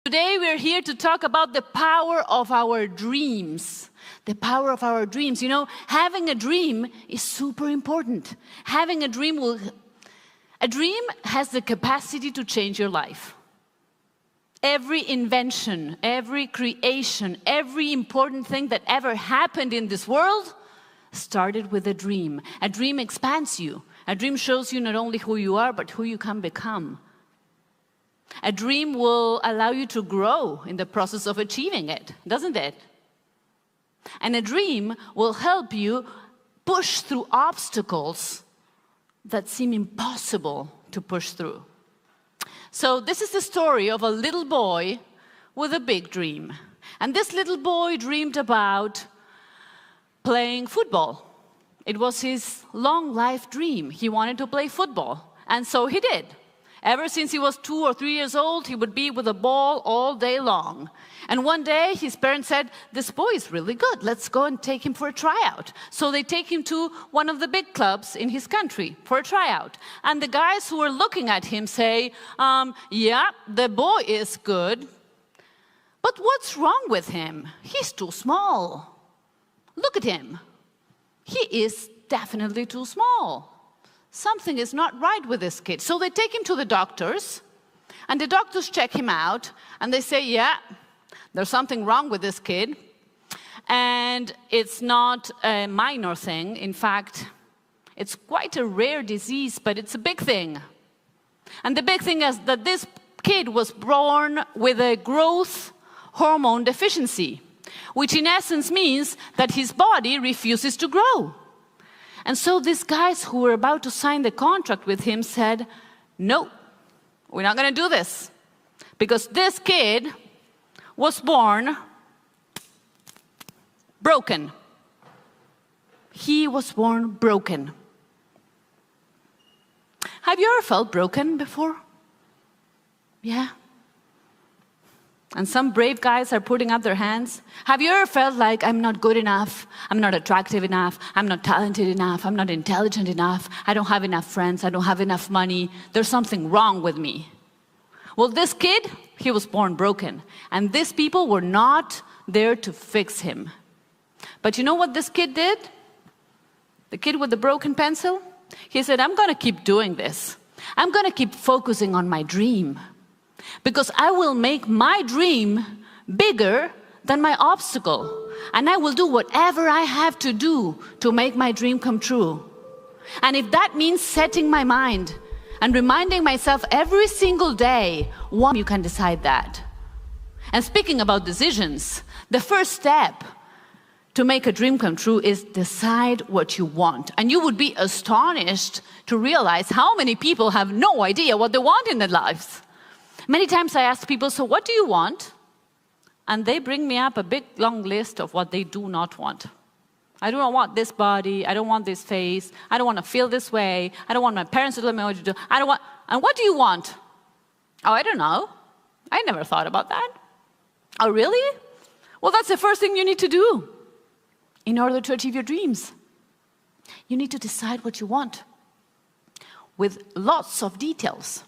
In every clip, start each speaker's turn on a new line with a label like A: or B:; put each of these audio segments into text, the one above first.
A: Today we're here to talk about the power of our dreams. The power of our dreams. You know, having a dream is super important. Having a dream has the capacity to change your life. Every invention, every creation, every important thing that ever happened in this world started with a dream. A dream expands you. A dream shows you not only who you are, but who you can become. A dream will allow you to grow in the process of achieving it, doesn't it? And a dream will help you push through obstacles that seem impossible to push through. So this is the story of a little boy with a big dream. And this little boy dreamed about playing football. It was his long life dream. He wanted to play football, and so he did. Ever since he was 2 or 3 years old, he would be with a ball all day long. And one day, his parents said, "This boy is really good. Let's go and take him for a tryout." So they take him to one of the big clubs in his country for a tryout. And the guys who were looking at him say, "Yeah, the boy is good. But what's wrong with him? He's too small. Look at him. He is definitely too small. Something is not right with this kid." So they take him to the doctors, and the doctors check him out, and they say, "Yeah, there's something wrong with this kid. And it's not a minor thing. In fact, it's quite a rare disease, but it's a big thing. And the big thing is that this kid was born with a growth hormone deficiency, which in essence means that his body refuses to grow." And so these guys who were about to sign the contract with him said, "No, we're not going to do this. Because this kid was born broken. He was born broken." Have you ever felt broken before? Yeah? And some brave guys are putting up their hands. Have you ever felt like, "I'm not good enough, I'm not attractive enough, I'm not talented enough, I'm not intelligent enough, I don't have enough friends, I don't have enough money, there's something wrong with me"? Well, this kid, he was born broken. And these people were not there to fix him. But you know what this kid did? The kid with the broken pencil? He said, "I'm going to keep doing this. I'm going to keep focusing on my dream. Because I will make my dream bigger than my obstacle. And I will do whatever I have to do to make my dream come true. And if that means setting my mind and reminding myself every single day, you can decide that." And speaking about decisions, the first step to make a dream come true is decide what you want. And you would be astonished to realize how many people have no idea what they want in their lives. Many times I ask people, "So what do you want?" And they bring me up a big long list of what they do not want. "I don't want this body, I don't want this face, I don't want to feel this way, I don't want my parents to tell me what to do, I don't want..." "And what do you want?" "Oh, I don't know. I never thought about that." "Oh, really? Well, that's the first thing you need to do in order to achieve your dreams. You need to decide what you want with lots of details.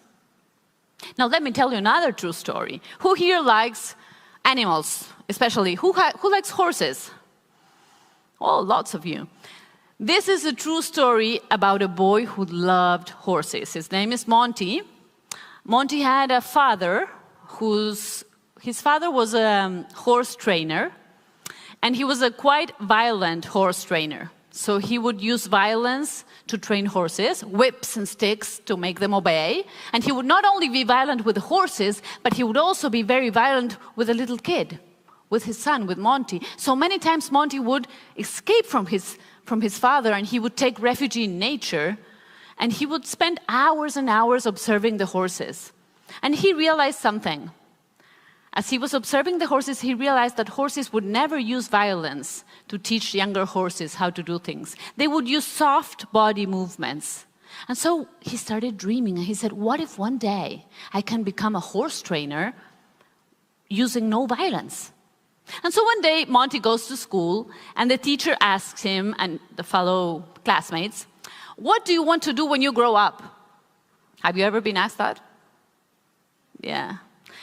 A: Now, let me tell you another true story. Who here likes animals, especially? Who likes horses? Oh, lots of you. This is a true story about a boy who loved horses. His name is Monty. Monty had a father his father was a horse trainer, and he was a quite violent horse trainer. So he would use violence to train horses, whips and sticks to make them obey. And he would not only be violent with the horses, but he would also be very violent with a little kid, with his son, with Monty. So many times Monty would escape from his father, and he would take refuge in nature, and he would spend hours and hours observing the horses. And he realized something. As he was observing the horses, he realized that horses would never use violence to teach younger horses how to do things. They would use soft body movements. And so he started dreaming, and he said, "What if one day I can become a horse trainer using no violence?" And so one day, Monty goes to school, and the teacher asks him and the fellow classmates, "What do you want to do when you grow up?" Have you ever been asked that? Yeah.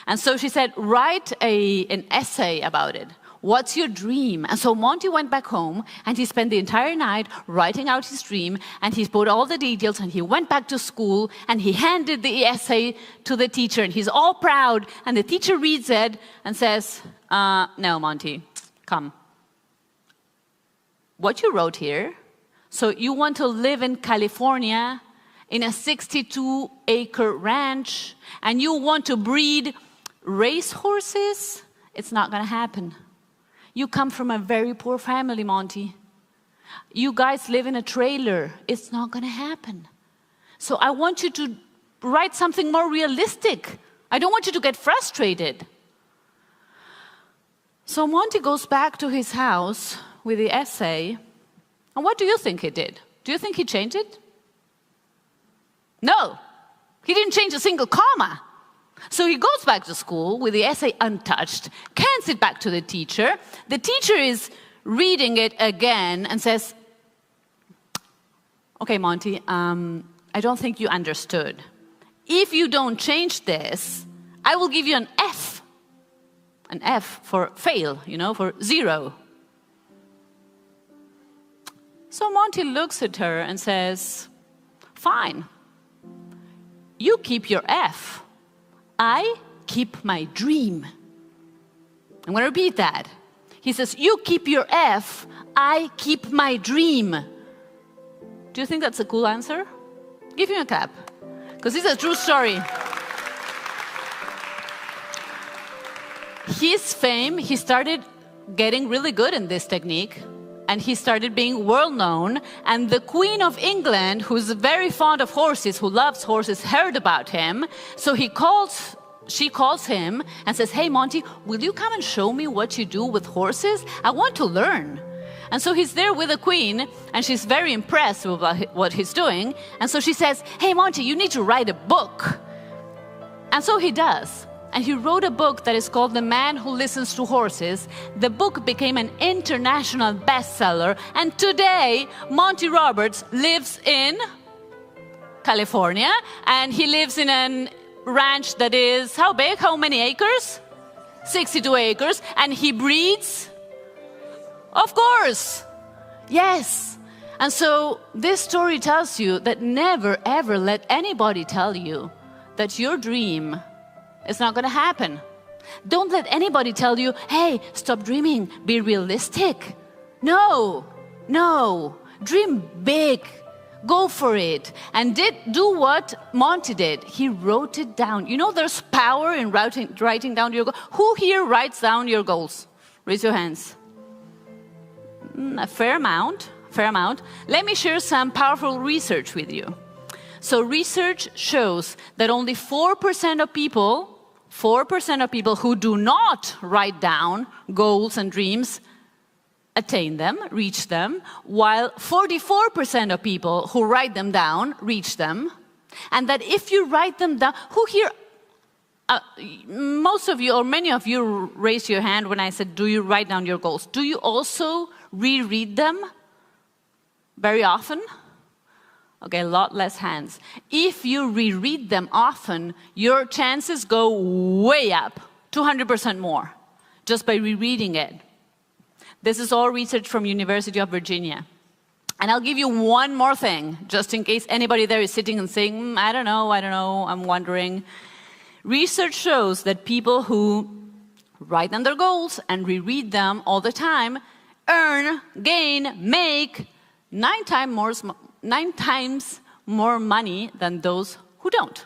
A: And so she said, write an essay about it. What's your dream? And so Monty went back home, and he spent the entire night writing out his dream, and he put all the details, and he went back to school, and he handed the essay to the teacher, and he's all proud, and the teacher reads it and says, no, Monty, come. What you wrote here, so you want to live in California in a 62-acre ranch, and you want to breed racehorses? It's not going to happen. You come from a very poor family, Monty. You guys live in a trailer. It's not going to happen. So I want you to write something more realistic. I don't want you to get frustrated. So Monty goes back to his house with the essay. And what do you think he did? Do you think he changed it? No. He didn't change a single comma. So he goes back to school with the essay untouched, hands it back to the teacher. The teacher is reading it again and says, okay, Monty, I don't think you understood. If you don't change this, I will give you an F. An F for fail, for 0. So Monty looks at her and says, fine. You keep your F. I keep my dream. I'm going to repeat that. He says, you keep your F, I keep my dream. Do you think that's a cool answer? Give him a clap, because it's a true story. His fame, he started getting really good in this technique, and he started being world known, and the Queen of England, who's very fond of horses, who loves horses, heard about him. So she calls him and says, hey Monty, will you come and show me what you do with horses? I want to learn. And so he's there with the Queen, and she's very impressed with what he's doing. And so she says, hey Monty, you need to write a book. And so he does. And he wrote a book that is called The Man Who Listens to Horses. The book became an international bestseller. And today, Monty Roberts lives in California. And he lives in a ranch that is, how big? How many acres? 62 acres. And he breeds? Of course. Yes. And so this story tells you that never, ever let anybody tell you that your dream it's not going to happen. Don't let anybody tell you, hey, stop dreaming, be realistic. No, no, dream big, go for it. And do what Monty did. He wrote it down. There's power in writing down your goals. Who here writes down your goals? Raise your hands. A fair amount. Let me share some powerful research with you. So research shows that only 4% of people who do not write down goals and dreams attain them, reach them, while 44% of people who write them down reach them. And that if you write them down, who here, most of you or many of you raised your hand when I said, do you write down your goals? Do you also reread them very often? Okay, a lot less hands. If you reread them often, your chances go way up, 200% more, just by rereading it. This is all research from University of Virginia. And I'll give you one more thing, just in case anybody there is sitting and saying, I don't know, I'm wondering. Research shows that people who write down their goals and reread them all the time make 9 times more money than those who don't.